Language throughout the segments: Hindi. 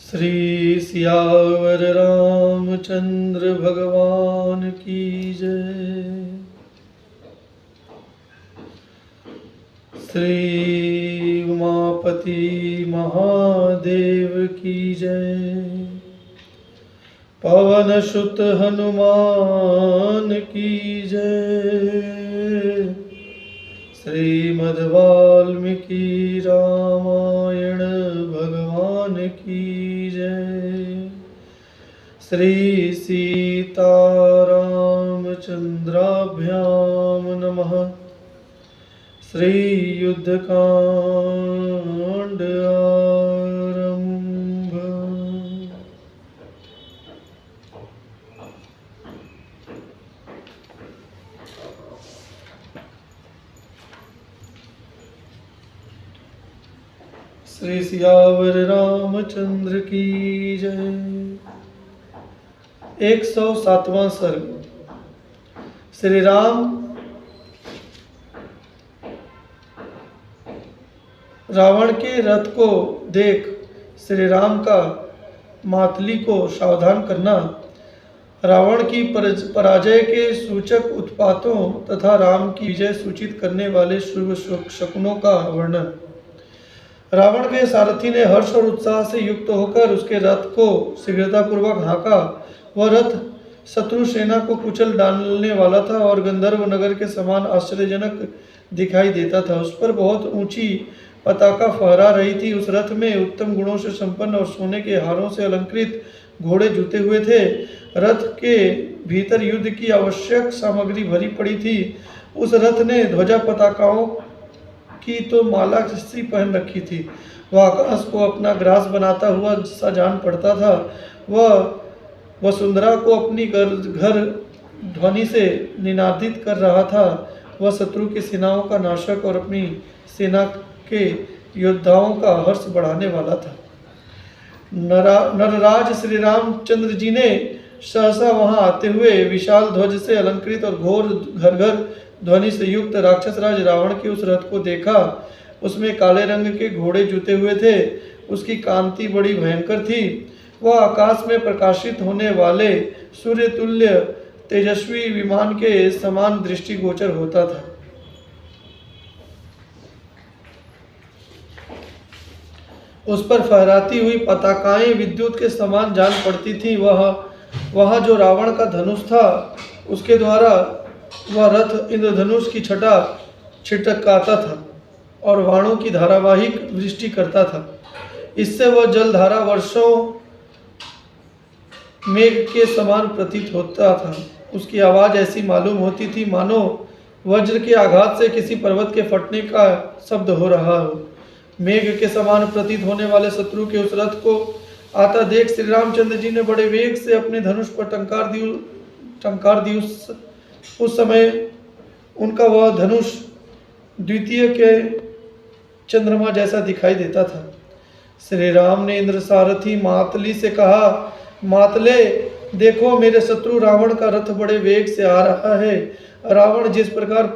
श्री सियावर रामचंद्र भगवान की जय। श्री उमापति महादेव की जय। पवन सुत हनुमान की जय। श्रीमद् वाल्मीकि रामायण भगवान की जय। श्री सीतारामचंद्राभ्याम नमः। श्री युद्धकांड आरंभ। श्री सियावर रामचंद्र की जय। 107वां सर्ग। श्री राम रावण के रथ को देख श्री राम का मातली को सावधान करना, रावण की पराजय के सूचक उत्पातों तथा राम की विजय सूचित करने वाले शुभ शकुनों का वर्णन। रावण के सारथी ने हर्ष और उत्साह से युक्त होकर उसके रथ को शीघ्रतापूर्वक हाँका। वह रथ शत्रु सेना को कुचल डालने वाला था और गंधर्व नगर के समान आश्चर्यजनक दिखाई देता था। उस पर बहुत ऊंची पताका फहरा रही थी। उस रथ में उत्तम गुणों से संपन्न और सोने के हारों से अलंकृत घोड़े जुते हुए थे। रथ के भीतर युद्ध की आवश्यक सामग्री भरी पड़ी थी। उस रथ ने ध्वजा पताकाओं की तो माला सी पहन रखी थी। वह आकाश को अपना ग्रास बनाता हुआ सा जान पड़ता था। वह वसुंधरा को अपनी घर ध्वनि से निनादित कर रहा था। वह शत्रु की सेनाओं का नाशक और अपनी सेना के योद्धाओं का हर्ष बढ़ाने वाला था। नरराज श्री रामचंद्र जी ने सहसा वहां आते हुए विशाल ध्वज से अलंकृत और घोर घर घर ध्वनि से युक्त राक्षस राज रावण के उस रथ को देखा। उसमें काले रंग के घोड़े जुते हुए थे। उसकी कांति बड़ी भयंकर थी। वह आकाश में प्रकाशित होने वाले सूर्य तुल्य तेजस्वी विमान के समान दृष्टिगोचर होता था। उस पर फहराती हुई पताकाएं विद्युत के समान जान पड़ती थी। वह जो रावण का धनुष था, उसके द्वारा वह रथ इंद्रधनुष की छटा छिटकाता था और बाणों की धारावाहिक वृष्टि करता था। इससे वह जलधारा वर्षों मेघ के समान प्रतीत होता था। उसकी आवाज ऐसी मालूम होती थी मानो वज्र के आघात से किसी पर्वत के फटने का शब्द हो रहा हो। मेघ के समान प्रतीत होने वाले शत्रु के उस रथ को आता देख श्री रामचंद्र जी ने बड़े वेग से अपने धनुष पर टंकार दी। उस समय उनका वह धनुष द्वितीय के चंद्रमा जैसा दिखाई देता था। श्री राम ने इंद्र सारथी मातली से कहा, मातले देखो, मेरे शत्रु रावण का रथ बड़े वेग से आ रहा है। रावण जिस प्रकार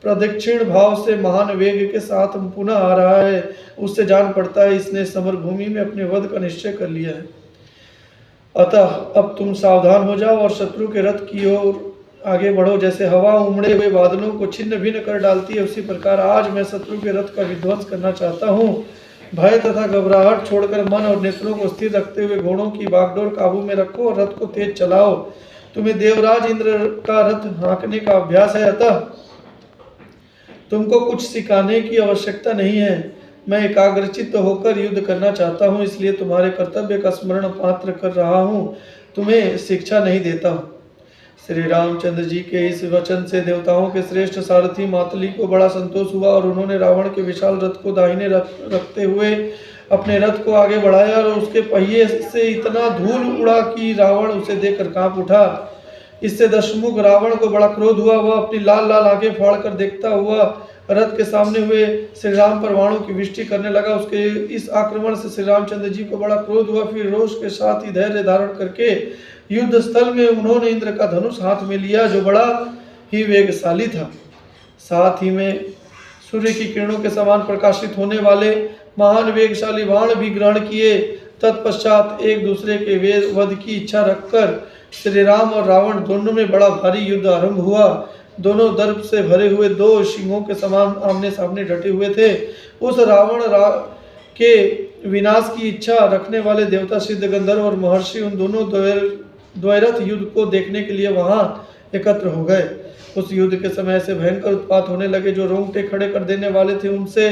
प्रदक्षिण भाव से महान वेग के साथ पुनः आ रहा है, उससे जान पड़ता है इसने समरभूमि में अपने वध का निश्चय कर लिया है। अतः अब तुम सावधान हो जाओ और शत्रु के रथ की ओर आगे बढ़ो। जैसे हवा उमड़े हुए बादलों को छिन्न भिन्न कर डालती है, उसी प्रकार आज मैं शत्रु के रथ का विध्वंस करना चाहता हूँ। भय तथा घबराहट छोड़कर मन और नेत्रों को स्थिर रखते हुए घोड़ों की बागडोर काबू में रखो और रथ को तेज चलाओ। तुम्हें देवराज इंद्र का रथ हाँकने का अभ्यास है, अतः तुमको कुछ सिखाने की आवश्यकता नहीं है। मैं एकाग्रचित्त होकर युद्ध करना चाहता हूँ, इसलिए तुम्हारे कर्तव्य का स्मरण पात्र कर रहा हूँ, तुम्हें शिक्षा नहीं देता हूँ। श्री रामचंद्र जी के इस वचन से देवताओं के श्रेष्ठ सारथी मातली को बड़ा संतोष हुआ और उन्होंने रावण के विशाल रथ को दाहिने रखते हुए अपने रथ को आगे बढ़ाया और उसके पहिए से इतना धूल उड़ा कि रावण उसे देखकर कांप उठा। इससे दशमुख रावण को बड़ा क्रोध हुआ। वह अपनी लाल लाल आंखें फाड़कर देखता हुआ रथ के सामने हुए श्री राम पर बाणों की वृष्टि करने लगा। उसके इस आक्रमण से श्री रामचंद्र जी को बड़ा क्रोध हुआ। फिर रोष के साथ ही धैर्य धारण करके युद्ध स्थल में उन्होंने इंद्र का धनुष हाथ में लिया, जो बड़ा ही वेगशाली था। साथ ही में सूर्य की किरणों के समान प्रकाशित होने वाले महान वेगशाली बाण भी ग्रहण किए। तत्पश्चात एक दूसरे के वध की इच्छा रखकर श्री राम और रावण दोनों में बड़ा भारी युद्ध आरंभ हुआ। दोनों दर्प से भरे हुए दो सिंहों के समान आमने सामने डटे हुए थे। उस रावण के विनाश की इच्छा रखने वाले देवता सिद्ध गंधर्व और महर्षि उन दोनों द्वैरथ युद्ध को देखने के लिए वहां एकत्र हो गए। उस युद्ध के समय ऐसे भयंकर उत्पात होने लगे जो रोंगटे खड़े कर देने वाले थे। उनसे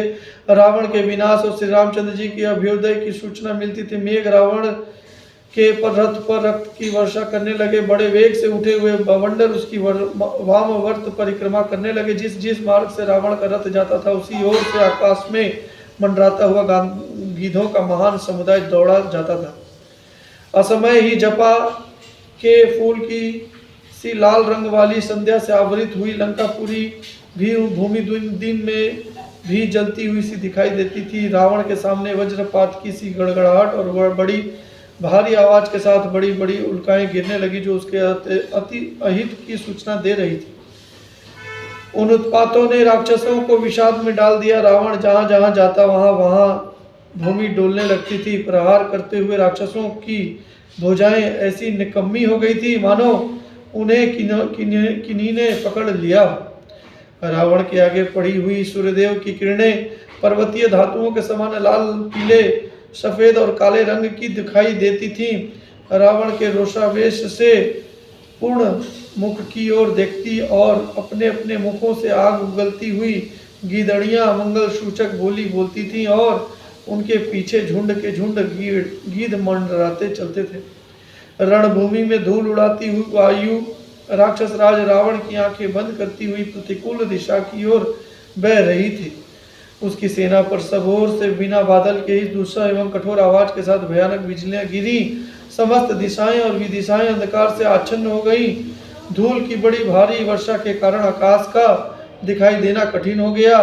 रावण के विनाश और श्री रामचंद्र जी की अभ्युदय की सूचना मिलती थी। मेघ रावण के रथ पर रक्त की वर्षा करने लगे। बड़े वेग से उठे हुए बवंडर उसकी वामवर्त परिक्रमा करने लगे। जिस जिस मार्ग से रावण का रथ जाता था उसी ओर से आकाश में मंडराता हुआ गीधों का महान समुदाय दौड़ा जाता था। असमय ही जपा के फूल की सी लाल रंग वाली संध्या से आवृत हुई लंका पूरी भी भूमि दिन में भी जलती हुई सी दिखाई देती थी। रावण के सामने वज्रपात की सी गड़गड़ाहट और बड़ी भारी आवाज के साथ बड़ी बड़ी उल्काएं गिरने लगी जो उसके अति अहित की सूचना दे रही थी। उन उत्पातों ने राक्षसों को विषाद में डाल दिया। रावण जहां जहां जाता वहां वहां भूमि डोलने लगती थी। प्रहार करते हुए राक्षसों की भुजाएं ऐसी निकम्मी हो गई थी मानो उन्हें किन्हीं ने पकड़ लिया। रावण के आगे पड़ी हुई सूर्यदेव की किरणें पर्वतीय धातुओं के समान लाल, पीले, सफेद और काले रंग की दिखाई देती थी। रावण के रोषावेश से पूर्ण मुख की ओर देखती और अपने अपने मुखों से आग उगलती हुई गीदड़ियां मंगल सूचक बोली बोलती थीं और उनके पीछे झुंड के झुंड गीध मंडराते चलते थे। रणभूमि में धूल उड़ाती हुई वायु राक्षस राज रावण की आंखें बंद करती हुई प्रतिकूल दिशा की ओर बह रही थी। उसकी सेना पर सब ओर से बिना बादल के ही दूसरा एवं कठोर आवाज के साथ भयानक बिजलियां गिरी। समस्त दिशाएं और विदिशाएं अंधकार से आच्छन्न हो गई। धूल की बड़ी भारी वर्षा के कारण आकाश का दिखाई देना कठिन हो गया।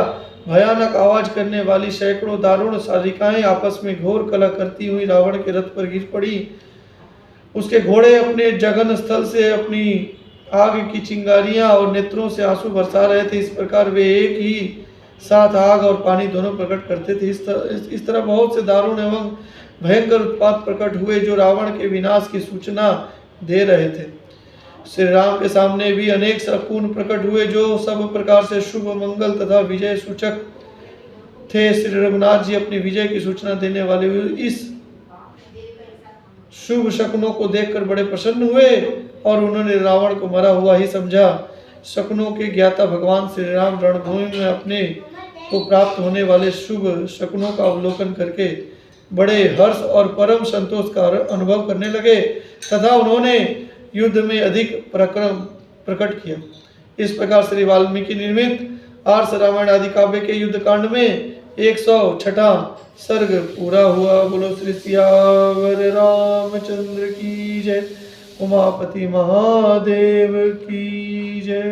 भयानक आवाज करने वाली सैकड़ों दारुण सारिकाएं आपस में घोर कलह करती हुई रावण के रथ पर गिर पड़ी। उसके घोड़े अपने जगन स्थल से अपनी आग की चिंगारियां और नेत्रों से आंसू बरसा रहे थे। इस प्रकार वे एक ही साथ आग और पानी दोनों प्रकट करते थे। इस तरह बहुत से दारुण एवं भयंकर उत्पात प्रकट हुए जो रावण के विनाश की सूचना दे रहे थे। श्री राम के सामने भी अनेक शकुन प्रकट हुए जो सब प्रकार से शुभ, मंगल तथा विजय सूचक थे। श्री रघुनाथ जी अपनी विजय की सूचना देने वाले इस शुभ शकुनों को देखकर बड़े प्रसन्न हुए और उन्होंने रावण को मरा हुआ ही समझा। शकुनों के ज्ञाता भगवान श्री राम रणभूमि में अपने को प्राप्त होने वाले शुभ शकुनों का अवलोकन करके बड़े हर्ष और परम संतोष का अनुभव करने लगे तथा उन्होंने युद्ध में अधिक पराक्रम प्रकट किया। इस प्रकार श्री वाल्मीकि निर्मित आर्ष रामायण आदि काव्य के युद्ध कांड में 106वां सर्ग पूरा हुआ। बोलो श्री सियावर रामचंद्र की जय। उमापति महादेव की जय।